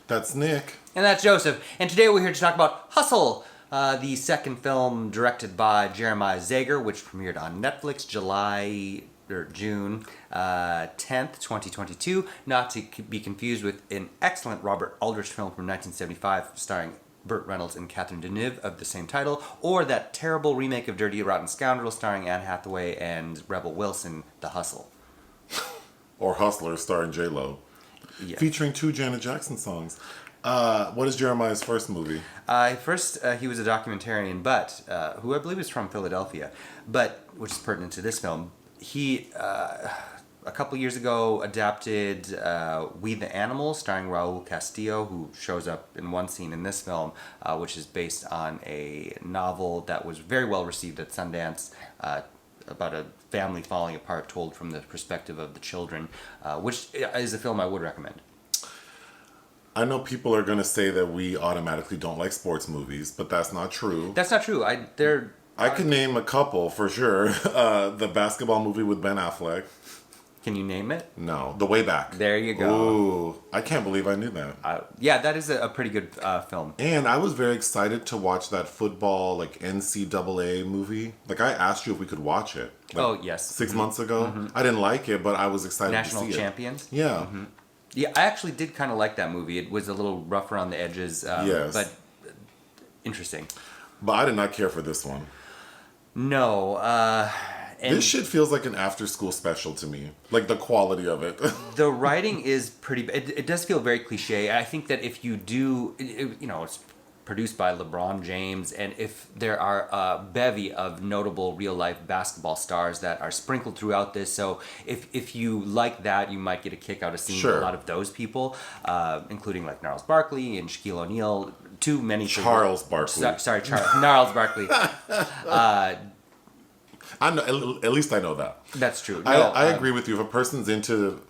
That's Nick. And that's Joseph. And today we're here to talk about Hustle, the second film directed by Jeremiah Zagar, which premiered on Netflix June 10th, 2022. Not to be confused with an excellent Robert Aldrich film from 1975 starring Burt Reynolds and Catherine Deneuve of the same title, or that terrible remake of Dirty Rotten Scoundrel starring Anne Hathaway and Rebel Wilson, The Hustle. Or Hustler starring J-Lo. Yeah. Featuring 2 Janet Jackson songs. What is Jeremiah's first movie? He was a documentarian, but who I believe is from Philadelphia, which is pertinent to this film. He, a couple years ago, adapted We the Animals, starring Raul Castillo, who shows up in one scene in this film, which is based on a novel that was very well received at Sundance, about a family falling apart told from the perspective of the children, which is a film I would recommend. I know people are going to say that we automatically don't like sports movies, but that's not true. That's not true. I could name a couple for sure. The basketball movie with Ben Affleck. Can you name it? No, The Way Back. There you go. Ooh, I can't believe I knew that. Yeah, that is a pretty good film. And I was very excited to watch that football, NCAA movie. I asked you if we could watch it. Yes. 6 months ago. Mm-hmm. I didn't like it, but I was excited National to see Champions? it. Yeah. Mm-hmm. Yeah, I actually did kind of like that movie. It was a little rough around the edges, yes. But interesting. But I did not care for this one. No, this shit feels like an after-school special to me. The quality of it. The writing is pretty... It does feel very cliche. I think that if you do... it's produced by LeBron James, and if there are a bevy of notable real-life basketball stars that are sprinkled throughout this, so if you like that, you might get a kick out of seeing a lot of those people, including Gnarls Barkley and Shaquille O'Neal. Too many... Charles Barkley. Gnarls Barkley. I know, at least I know that. That's true. I agree with you. If a person's into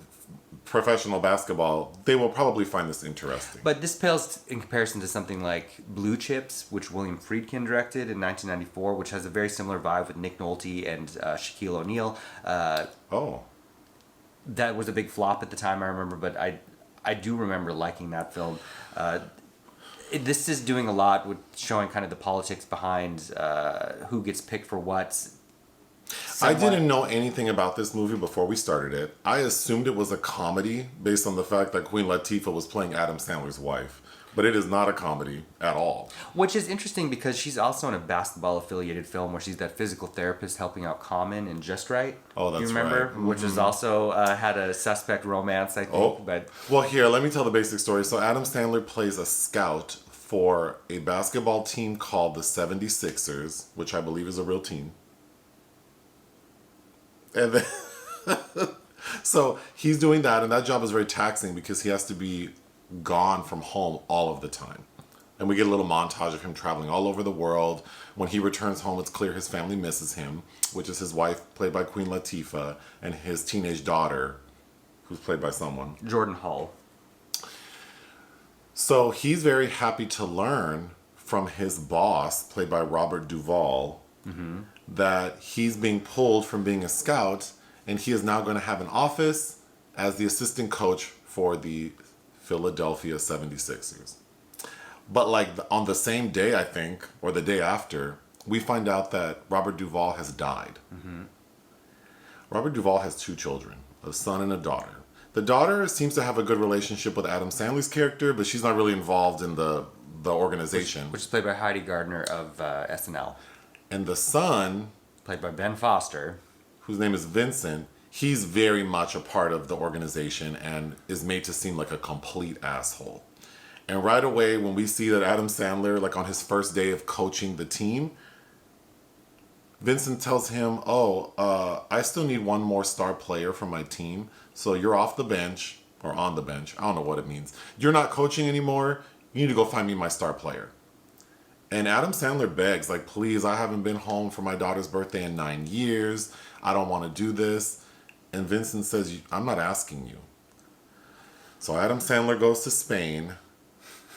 professional basketball, they will probably find this interesting. But this pales in comparison to something like Blue Chips, which William Friedkin directed in 1994, which has a very similar vibe with Nick Nolte and Shaquille O'Neal. That was a big flop at the time, I remember, but I do remember liking that film. This is doing a lot with showing kind of the politics behind who gets picked for what. I didn't know anything about this movie before we started it. I assumed it was a comedy based on the fact that Queen Latifah was playing Adam Sandler's wife. But it is not a comedy at all. Which is interesting because she's also in a basketball-affiliated film where she's that physical therapist helping out Common in Just Right. Oh, that's right. You remember? Right. Which is also had a suspect romance, I think. Oh. But well, here, let me tell the basic story. So Adam Sandler plays a scout for a basketball team called the 76ers, which I believe is a real team. And then, so he's doing that, and that job is very taxing because he has to be gone from home all of the time. And we get a little montage of him traveling all over the world. When he returns home, it's clear his family misses him, which is his wife, played by Queen Latifah, and his teenage daughter, who's played by someone. Jordan Hall. So he's very happy to learn from his boss, played by Robert Duvall, that he's being pulled from being a scout, and he is now going to have an office as the assistant coach for the Philadelphia 76ers. But on the same day, I think, or the day after, we find out that Robert Duvall has died. Mm-hmm. Robert Duvall has 2 children, a son and a daughter. The daughter seems to have a good relationship with Adam Sandler's character, but she's not really involved in the organization. Which is played by Heidi Gardner of SNL. And the son, played by Ben Foster, whose name is Vincent, he's very much a part of the organization and is made to seem like a complete asshole. And right away, when we see that Adam Sandler, on his first day of coaching the team, Vincent tells him, I still need one more star player for my team. So you're off the bench, or on the bench. I don't know what it means. You're not coaching anymore. You need to go find me my star player. And Adam Sandler begs, please, I haven't been home for my daughter's birthday in 9 years. I don't want to do this. And Vincent says, I'm not asking you. So Adam Sandler goes to Spain.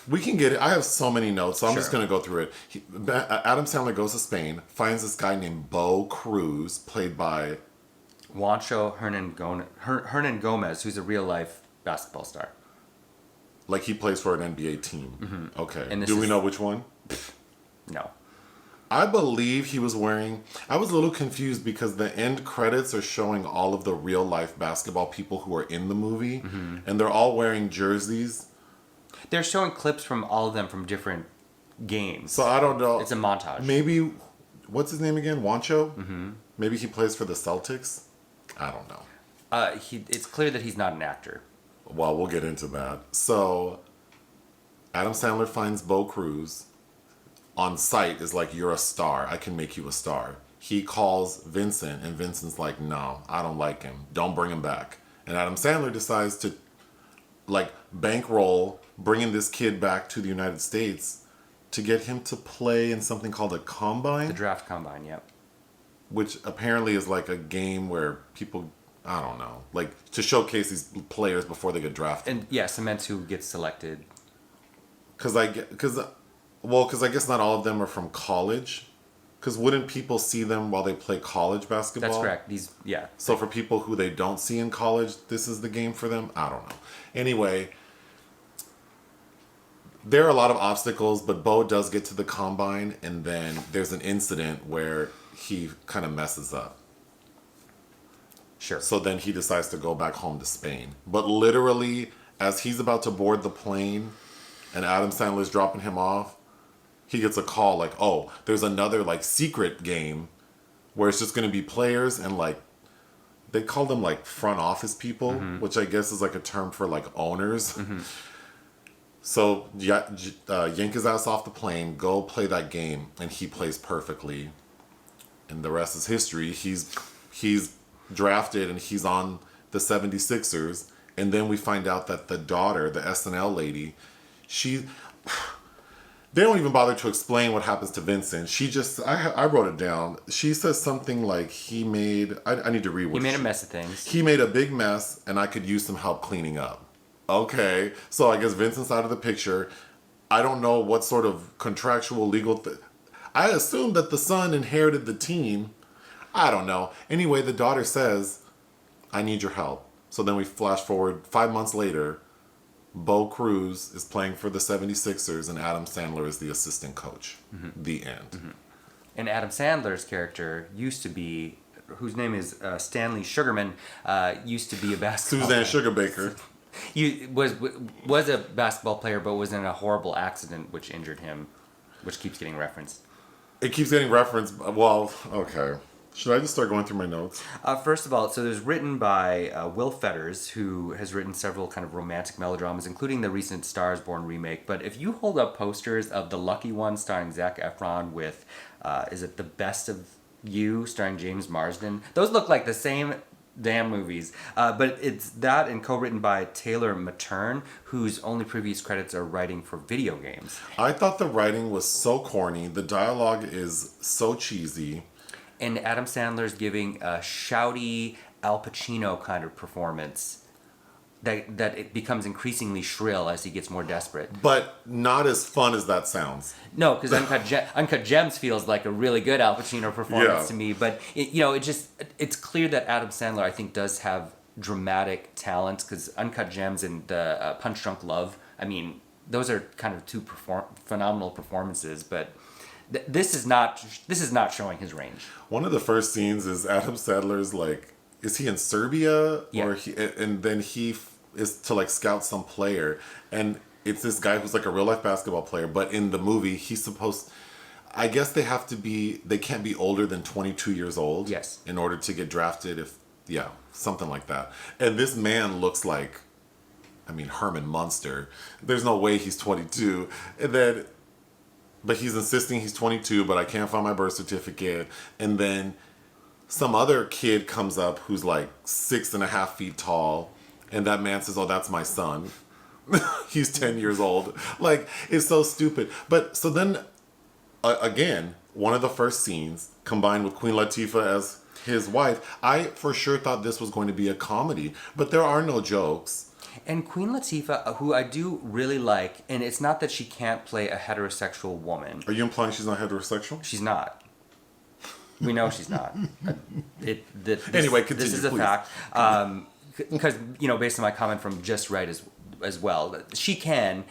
We can get it. I have so many notes, so I'm just going to go through it. Adam Sandler goes to Spain, finds this guy named Bo Cruz, played by Juancho Hernangómez, who's a real-life basketball star. Like he plays for an NBA team. Okay. And Do we know which one? No. I believe he was wearing... I was a little confused because the end credits are showing all of the real life basketball people who are in the movie. And they're all wearing jerseys. They're showing clips from all of them from different games. So I don't know. It's a montage. Maybe... What's his name again? Juancho? Maybe he plays for the Celtics? I don't know. It's clear that he's not an actor. Well, we'll get into that. So, Adam Sandler finds Bo Cruz on site, is like, you're a star. I can make you a star. He calls Vincent, and Vincent's like, no, I don't like him. Don't bring him back. And Adam Sandler decides to, like, bankroll bringing this kid back to the United States to get him to play in something called a combine. The draft combine, yep. Which apparently is like a game where people... I don't know. Like, to showcase these players before they get drafted. And, yeah, cements who gets selected. Because I guess not all of them are from college. Because wouldn't people see them while they play college basketball? That's correct. So for people who they don't see in college, this is the game for them? I don't know. Anyway, there are a lot of obstacles, but Bo does get to the combine, and then there's an incident where he kind of messes up. Sure. So then he decides to go back home to Spain. But literally, as he's about to board the plane and Adam Sandler's dropping him off, he gets a call like, oh, there's another like secret game where it's just going to be players and like, they call them like front office people, which I guess is like a term for like owners. So yank his ass off the plane, go play that game, and he plays perfectly. And the rest is history. He's drafted and he's on the 76ers, and then we find out that the daughter, the SNL lady, they don't even bother to explain what happens to Vincent. She just, I wrote it down. She says something like I need to read what he made a mess of things. He made a big mess and I could use some help cleaning up. Okay, so I guess Vincent's out of the picture. I don't know what sort of contractual legal I assume that the son inherited the team. I don't know. Anyway, the daughter says, I need your help. So then we flash forward 5 months later. Bo Cruz is playing for the 76ers and Adam Sandler is the assistant coach. The end. And Adam Sandler's character used to be, whose name is Stanley Sugerman, used to be a basketball Suzanne Sugarbaker. was a basketball player, but was in a horrible accident which injured him, which keeps getting referenced. It keeps getting referenced. Well, okay. Should I just start going through my notes? First of all, so it was written by Will Fetters, who has written several kind of romantic melodramas, including the recent Star is Born remake. But if you hold up posters of The Lucky One starring Zac Efron with, is it The Best of You starring James Marsden? Those look like the same damn movies. But it's that and co-written by Taylor Materne, whose only previous credits are writing for video games. I thought the writing was so corny. The dialogue is so cheesy. And Adam Sandler's giving a shouty Al Pacino kind of performance that it becomes increasingly shrill as he gets more desperate. But not as fun as that sounds. No, because Uncut Gems feels like a really good Al Pacino performance to me. But it's clear that Adam Sandler, I think, does have dramatic talents, because Uncut Gems and Punch Drunk Love, I mean, those are kind of two phenomenal performances, but this is not showing his range. One of the first scenes is Adam Sandler's like, is he in Serbia? Yeah. And then he is to like scout some player, and it's this guy who's like a real life basketball player, but in the movie I guess they can't be older than 22 years old. Yes. In order to get drafted, something like that. And this man looks like, Herman Munster. There's no way he's 22. But he's insisting he's 22, but I can't find my birth certificate. And then some other kid comes up who's like 6.5 feet tall, and that man says, oh, that's my son. He's 10 years old. Like, it's so stupid. But so then, again, one of the first scenes, combined with Queen Latifah as his wife, I for sure thought this was going to be a comedy. But there are no jokes. And Queen Latifah, who I do really like, and it's not that she can't play a heterosexual woman. Are you implying she's not heterosexual? She's not. We know she's not. Anyway, continue, this is a please. fact. Because, based on my comment from Just Right, as well. She can.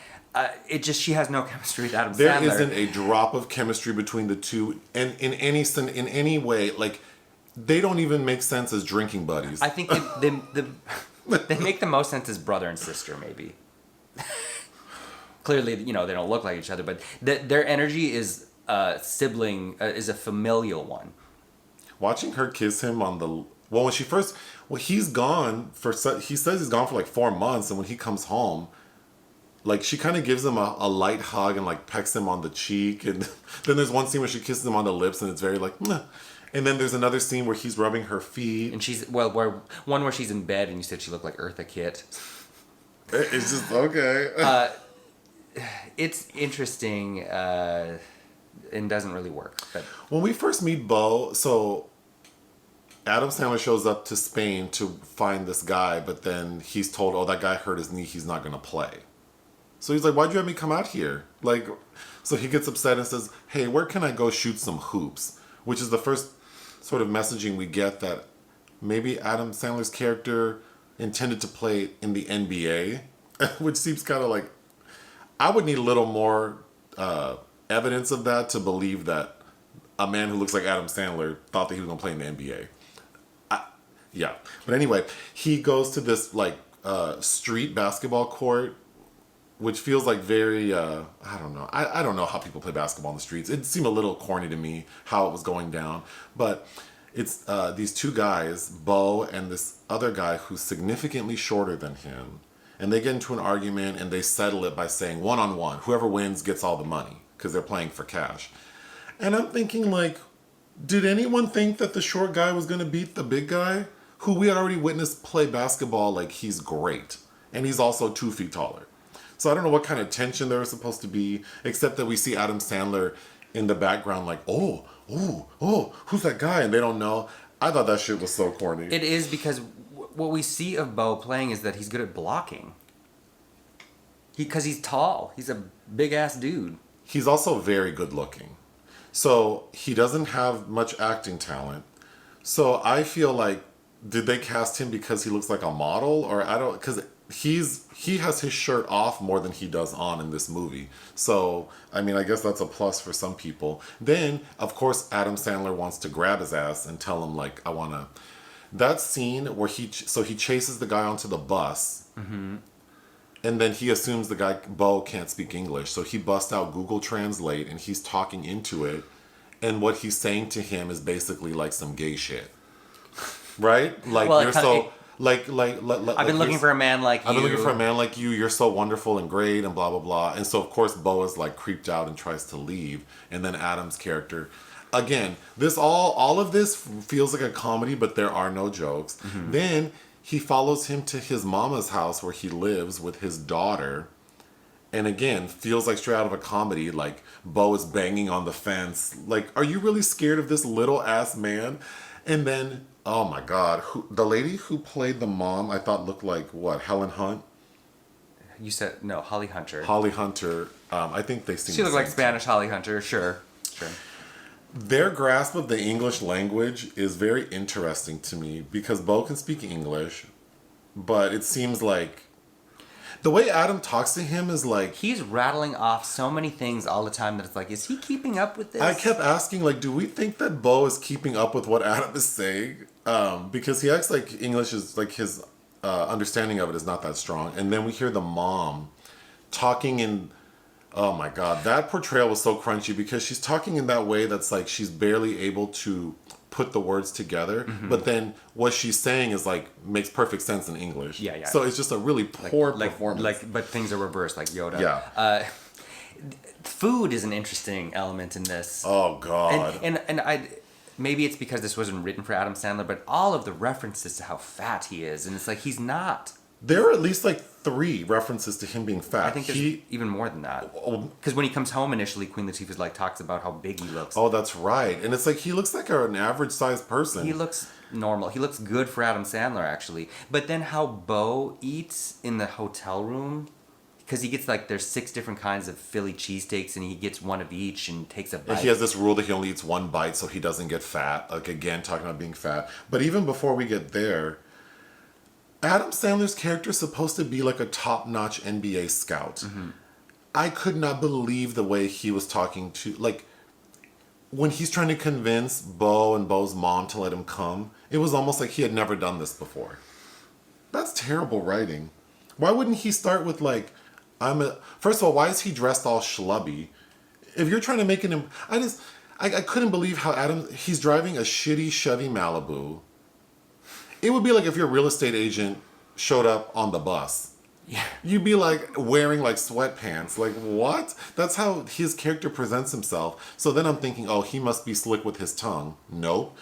She has no chemistry with Adam There Sandler. isn't a drop of chemistry between the two, and in any way, like they don't even make sense as drinking buddies. I think they make the most sense as brother and sister, maybe. Clearly, they don't look like each other, but their energy is is a familial one. Watching her kiss him on the he's gone he says he's gone for like 4 months, and when he comes home, like she kind of gives him a light hug and like pecks him on the cheek, and then there's one scene where she kisses him on the lips, and it's very like, meh. And then there's another scene where he's rubbing her feet, and she's where she's in bed, and you said she looked like Eartha Kitt. It's just okay. It's interesting. And doesn't really work. But when we first meet Bo, so Adam Sandler shows up to Spain to find this guy, but then he's told, oh, that guy hurt his knee, he's not going to play. So he's like, why'd you have me come out here? Like, so he gets upset and says, hey, where can I go shoot some hoops? Which is the first sort of messaging we get that maybe Adam Sandler's character intended to play in the NBA, which seems kind of like, I would need a little more evidence of that to believe that a man who looks like Adam Sandler thought that he was going to play in the NBA. Yeah. But anyway, he goes to this like street basketball court, which feels like very, I don't know. I don't know how people play basketball in the streets. It seemed a little corny to me how it was going down. But it's these two guys, Bo and this other guy who's significantly shorter than him. And they get into an argument and they settle it by saying one-on-one. Whoever wins gets all the money because they're playing for cash. And I'm thinking like, did anyone think that the short guy was going to beat the big guy? Who we had already witnessed play basketball like he's great. And he's also 2 feet taller. So I don't know what kind of tension there was supposed to be, except that we see Adam Sandler in the background like, oh, who's that guy? And they don't know. I thought that shit was so corny. It is because what we see of Bo playing is that he's good at blocking. Because he's tall. He's a big-ass dude. He's also very good looking. So he doesn't have much acting talent. So I feel like, did they cast him because he looks like a model? Or I don't, because he has his shirt off more than he does on in this movie. So, I mean, I guess that's a plus for some people. Then, of course, Adam Sandler wants to grab his ass and tell him, like, I want to... That scene where he chases the guy onto the bus, mm-hmm. and then he assumes the guy, Bo, can't speak English. So he busts out Google Translate, and he's talking into it. And what he's saying to him is basically like some gay shit. Right? Like, well, you're so... I've been looking for a man like you. I've been looking for a man like you. You're so wonderful and great and blah, blah, blah. And so, of course, Bo is like creeped out and tries to leave. And then Adam's character... Again, all of this feels like a comedy, but there are no jokes. Mm-hmm. Then he follows him to his mama's house where he lives with his daughter. And again, feels like straight out of a comedy. Like, Bo is banging on the fence. Like, are you really scared of this little ass man? And then... Oh my God! The lady who played the mom, I thought looked like what? Helen Hunt. You said no, Holly Hunter. Holly Hunter. I think they seem. She looked like Spanish Holly Hunter. Sure. Their grasp of the English language is very interesting to me because Bo can speak English, but it seems like the way Adam talks to him is like... He's rattling off so many things all the time that it's like, is he keeping up with this? I kept asking, like, do we think that Bo is keeping up with what Adam is saying? Because he acts like English is, like, his understanding of it is not that strong. And then we hear the mom talking in... Oh, my God. That portrayal was so crunchy because she's talking in that way that's, like, she's barely able to put the words together, but then what she's saying is like makes perfect sense in English. Yeah. So it's just a really poor performance. But things are reversed, like Yoda. Yeah. Food is an interesting element in this. Oh God. And I maybe it's because this wasn't written for Adam Sandler, but all of the references to how fat he is, and it's like he's not. There are at least like 3 references to him being fat. I think there's even more than that. Because when he comes home initially, Queen Latifah's like talks about how big he looks. Oh, that's right. And it's like he looks like an average sized person. He looks normal. He looks good for Adam Sandler, actually. But then how Bo eats in the hotel room, because he gets like there's 6 different kinds of Philly cheesesteaks, and he gets one of each and takes a bite. And he has this rule that he only eats 1 bite so he doesn't get fat. Like again, talking about being fat. But even before we get there, Adam Sandler's character is supposed to be like a top-notch NBA scout. I could not believe the way he was talking to, like, when he's trying to convince Bo and Bo's mom to let him come, it was almost like he had never done this before. That's terrible writing. Why wouldn't he start with, like, first of all, why is he dressed all schlubby? If you're trying to make an, I couldn't believe how he's driving a shitty Chevy Malibu. It would be like if your real estate agent showed up on the bus. Yeah. You'd be like wearing like sweatpants. Like, what? That's how his character presents himself. So then I'm thinking, oh, he must be slick with his tongue. Nope.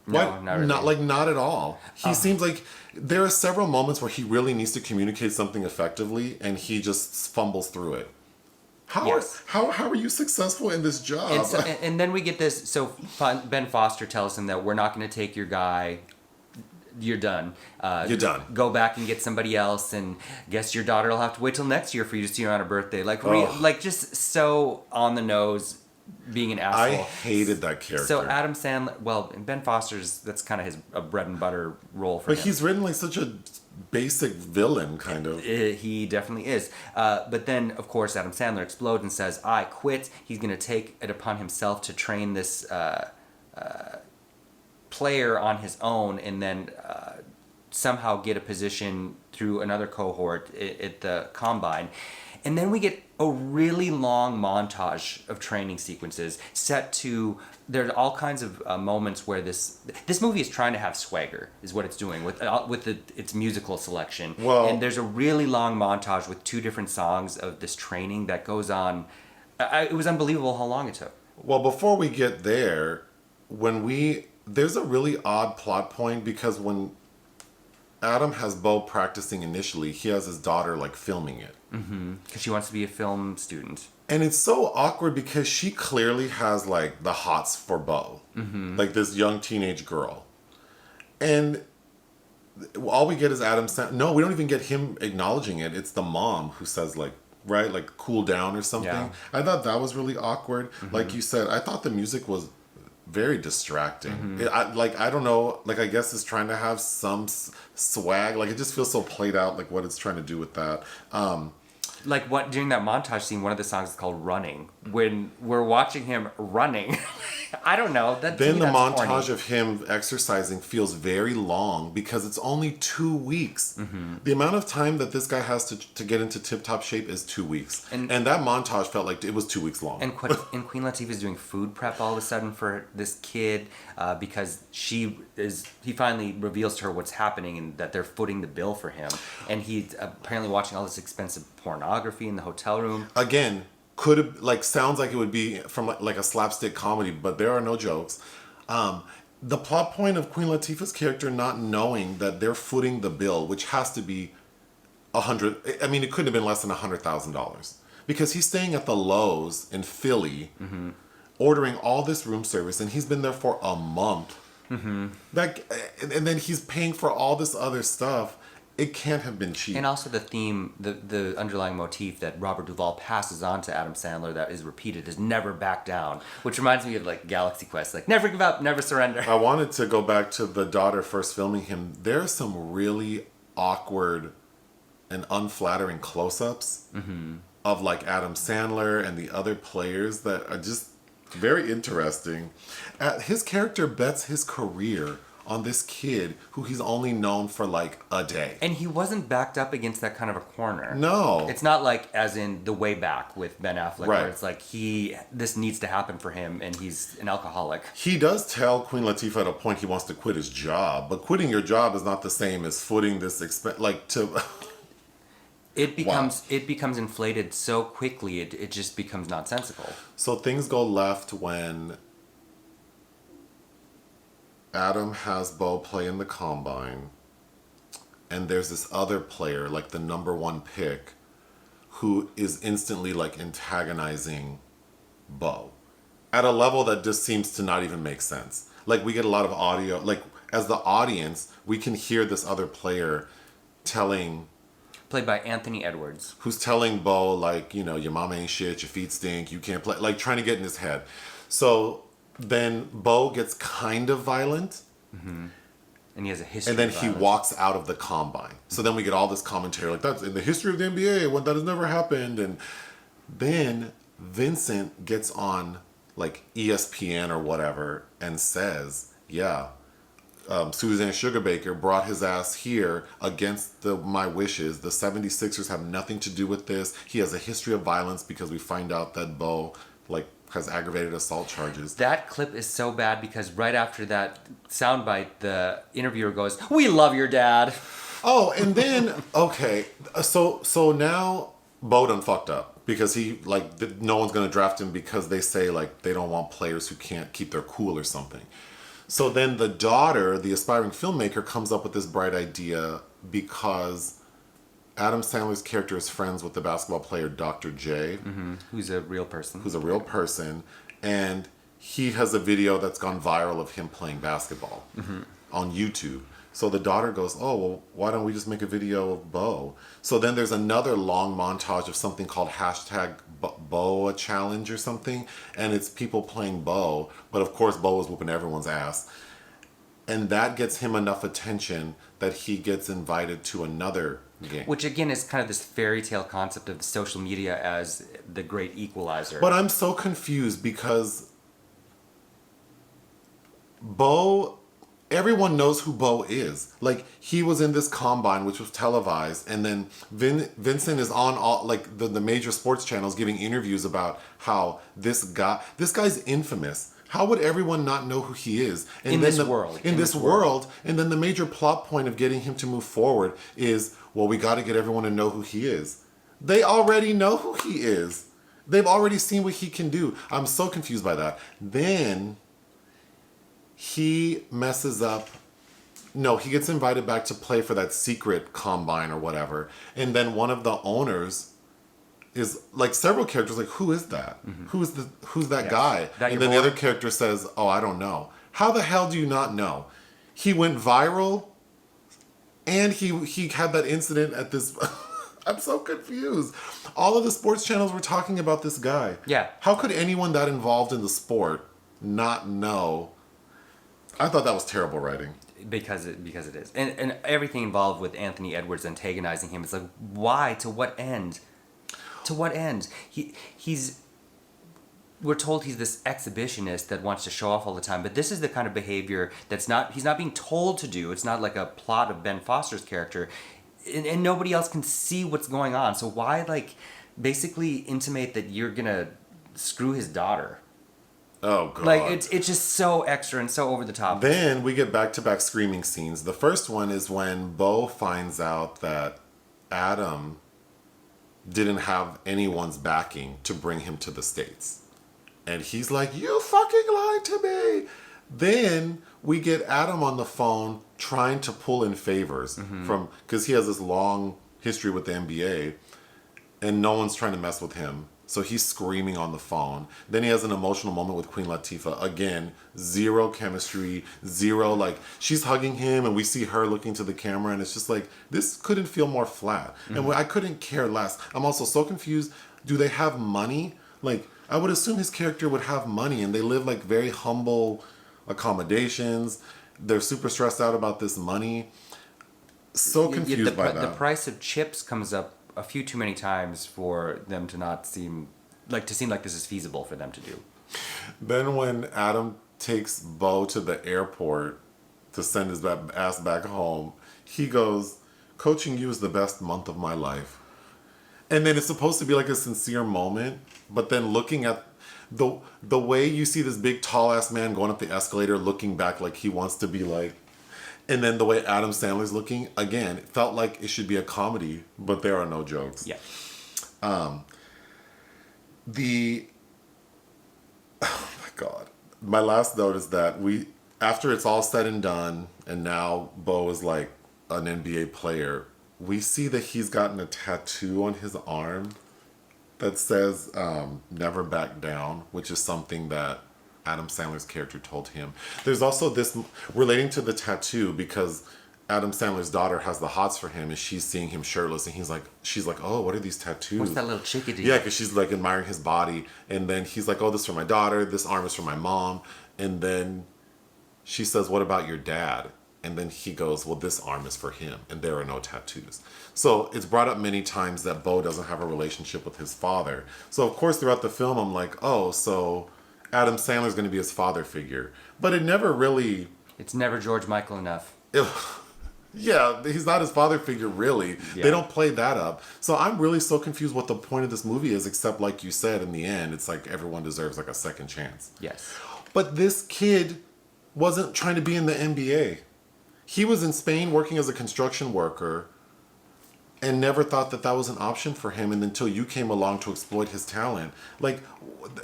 No, not really. Not at all. He seems like there are several moments where he really needs to communicate something effectively and he just fumbles through it. How are you successful in this job? And then we get this. So Ben Foster tells him that we're not going to take your guy. You're done. You're done. Go back and get somebody else, and guess your daughter will have to wait till next year for you to see her on her birthday. Like, just so on the nose, being an asshole. I hated that character. So Adam Sandler, well, Ben Foster's, that's kind of his bread and butter role for him. But he's written like such a basic villain, kind of. He definitely is. But then, of course, Adam Sandler explodes and says, I quit. He's going to take it upon himself to train this player on his own and then somehow get a position through another cohort at the combine. And then we get a really long montage of training sequences set to, there's all kinds of moments where this movie is trying to have swagger, is what it's doing with its musical selection. Well, and there's a really long montage with 2 different songs of this training that goes on. It was unbelievable how long it took. Well, before we get there, there's a really odd plot point because when Adam has Bo practicing initially, he has his daughter like filming it. Because she wants to be a film student. And it's so awkward because she clearly has like the hots for Bo. Like this young teenage girl. And all we get is Adam No, we don't even get him acknowledging it. It's the mom who says like, right, like cool down or something. Yeah. I thought that was really awkward. Like you said, I thought the music was very distracting. I don't know, like I guess it's trying to have some swag. Like it just feels so played out, like what it's trying to do with that. Like what during that montage scene, one of the songs is called "Running." When we're watching him running, I don't know. Then the montage corny. Of him exercising feels very long because it's only 2 weeks. The amount of time that this guy has to get into tip-top shape is 2 weeks, and that montage felt like it was 2 weeks long. And Queen Latifah is doing food prep all of a sudden for this kid because he finally reveals to her what's happening and that they're footing the bill for him, and he's apparently watching all this expensive pornography in the hotel room. Again, sounds like it would be from like a slapstick comedy, but there are no jokes. The plot point of Queen Latifah's character not knowing that they're footing the bill, which has to be it couldn't have been less than $100,000 because he's staying at the Lowe's in Philly, ordering all this room service, and he's been there for a month. And then he's paying for all this other stuff. It can't have been cheap. And also the theme, the underlying motif that Robert Duvall passes on to Adam Sandler that is repeated is never back down, which reminds me of like Galaxy Quest, like never give up, never surrender. I wanted to go back to the daughter first filming him. There are some really awkward and unflattering close-ups of like Adam Sandler and the other players that are just very interesting. His character bets his career on this kid who he's only known for like a day. And he wasn't backed up against that kind of a corner. No. It's not like as in The Way Back with Ben Affleck, right, where it's like this needs to happen for him and he's an alcoholic. He does tell Queen Latifah at a point he wants to quit his job, but quitting your job is not the same as footing this It becomes inflated so quickly, it just becomes nonsensical. So things go left when Adam has Bo play in the combine, and there's this other player, like the number 1 pick, who is instantly like antagonizing Bo at a level that just seems to not even make sense. Like we get a lot of audio, like as the audience, we can hear this other player played by Anthony Edwards, who's telling Bo like, your mama ain't shit, your feet stink, you can't play, like trying to get in his head. So then Bo gets kind of violent, And he has a history. And then of he violence. walks out of the combine. So then we get all this commentary like, that's in the history of the NBA, when that has never happened. And then Vincent gets on like ESPN or whatever and says, yeah, Suzanne Sugarbaker brought his ass here against my wishes. The 76ers have nothing to do with this. He has a history of violence because we find out that Bo like has aggravated assault charges. That clip is so bad because right after that soundbite, the interviewer goes, "We love your dad." Oh, and then okay, so now Bo done fucked up because he like no one's gonna draft him because they say like they don't want players who can't keep their cool or something. So then the daughter, the aspiring filmmaker, comes up with this bright idea because Adam Sandler's character is friends with the basketball player Dr. J, Who's a real person. who's a real person, and he has a video that's gone viral of him playing basketball on YouTube. So the daughter goes, oh, well, why don't we just make a video of Bo? So then there's another long montage of something called hashtag Bo challenge or something, and it's people playing Bo, but of course Bo is whooping everyone's ass. And that gets him enough attention that he gets invited to another game. Which again is kind of this fairy tale concept of social media as the great equalizer. But I'm so confused because Bo, everyone knows who Bo is. Like, he was in this combine, which was televised, and then Vincent is on all like the major sports channels giving interviews about how this guy's infamous. How would everyone not know who he is? And In then this world. And then the major plot point of getting him to move forward is, well, we got to get everyone to know who he is. They already know who he is. They've already seen what he can do. I'm so confused by that. Then he messes up. No, he gets invited back to play for that secret combine or whatever. And then one of the owners is like several characters like, who is that? Who's that guy? That and your then boy? the other character says, oh, I don't know. How the hell do you not know? He went viral and he had that incident at this I'm so confused. All of the sports channels were talking about this guy. Yeah. How could anyone that involved in the sport not know? I thought that was terrible writing. Because it is. And everything involved with Anthony Edwards antagonizing him, it's like, why? To what end? To what end? We're told he's this exhibitionist that wants to show off all the time, but this is the kind of behavior he's not being told to do. It's not like a plot of Ben Foster's character, and nobody else can see what's going on. So why, like, basically intimate that you're gonna screw his daughter? Oh, God. Like, it's just so extra and so over the top. Then we get back-to-back screaming scenes. The first one is when Bo finds out that Adam didn't have anyone's backing to bring him to the States. And he's like, you fucking lied to me. Then we get Adam on the phone trying to pull in favors because he has this long history with the NBA and no one's trying to mess with him. So he's screaming on the phone. Then he has an emotional moment with Queen Latifah. Again, zero chemistry, zero, like, she's hugging him and we see her looking to the camera and it's just like, this couldn't feel more flat. And I couldn't care less. I'm also so confused. Do they have money? Like, I would assume his character would have money and they live like very humble accommodations. They're super stressed out about this money. So confused by that. The price of chips comes up a few too many times for them to not seem like this is feasible for them to do. Then when Adam takes Bo to the airport to send his ass back home, he goes, coaching you is the best month of my life. And then it's supposed to be like a sincere moment, but then looking at the way you see this big tall ass man going up the escalator looking back like he wants to be like, and then the way Adam Sandler's looking, again, it felt like it should be a comedy, but there are no jokes. Yeah. Oh my God. My last note is that after it's all said and done, and now Bo is like an NBA player, we see that he's gotten a tattoo on his arm that says never back down, which is something that Adam Sandler's character told him. There's also this relating to the tattoo because Adam Sandler's daughter has the hots for him and she's seeing him shirtless and she's like, oh, what are these tattoos? What's that little chickadee? Yeah, because she's like admiring his body. And then he's like, oh, this is for my daughter. This arm is for my mom. And then she says, what about your dad? And then he goes, well, this arm is for him, and there are no tattoos. So it's brought up many times that Bo doesn't have a relationship with his father. So, of course, throughout the film, I'm like, oh, so Adam Sandler's going to be his father figure. But it never really... It's never George Michael enough. Yeah, he's not his father figure, really. Yeah. They don't play that up. So I'm really so confused what the point of this movie is, except like you said, in the end, it's like everyone deserves like a second chance. Yes. But this kid wasn't trying to be in the NBA. He was in Spain working as a construction worker and never thought that that was an option for him, and until you came along to exploit his talent. Like,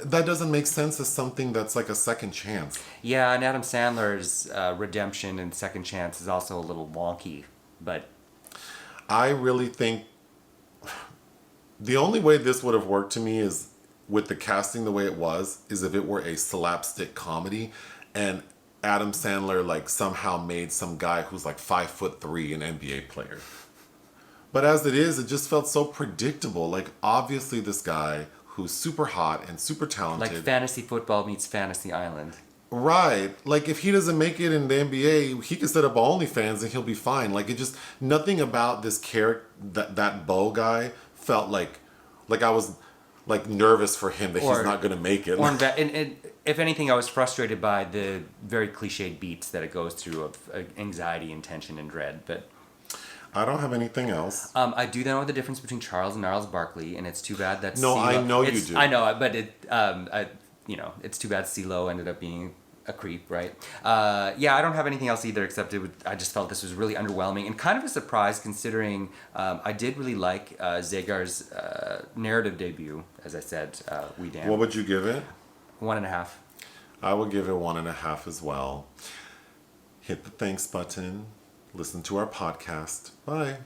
that doesn't make sense as something that's like a second chance. Yeah, and Adam Sandler's redemption and second chance is also a little wonky, but... I really think the only way this would have worked to me is with the casting the way it was, is if it were a slapstick comedy and Adam Sandler like somehow made some guy who's like 5'3" an NBA player. But as it is, it just felt so predictable. Like, obviously this guy who's super hot and super talented. Like fantasy football meets Fantasy Island. Right. Like, if he doesn't make it in the NBA, he can set up OnlyFans and he'll be fine. Like, it just, nothing about this character, that Bo guy felt like I was like nervous for him that he's not going to make it. Or and if anything, I was frustrated by the very cliched beats that it goes through of anxiety and tension and dread. But I don't have anything else. I do know the difference between Charles and Gnarls Barkley, and it's too bad that No, I know you do. I know, but it's too bad CeeLo ended up being a creep, right? Yeah, I don't have anything else either, except I just felt this was really underwhelming and kind of a surprise considering I did really like Zagar's narrative debut, as I said, We Damn. What would you give it? 1.5. I would give it 1.5 as well. Hit the thanks button. Listen to our podcast. Bye.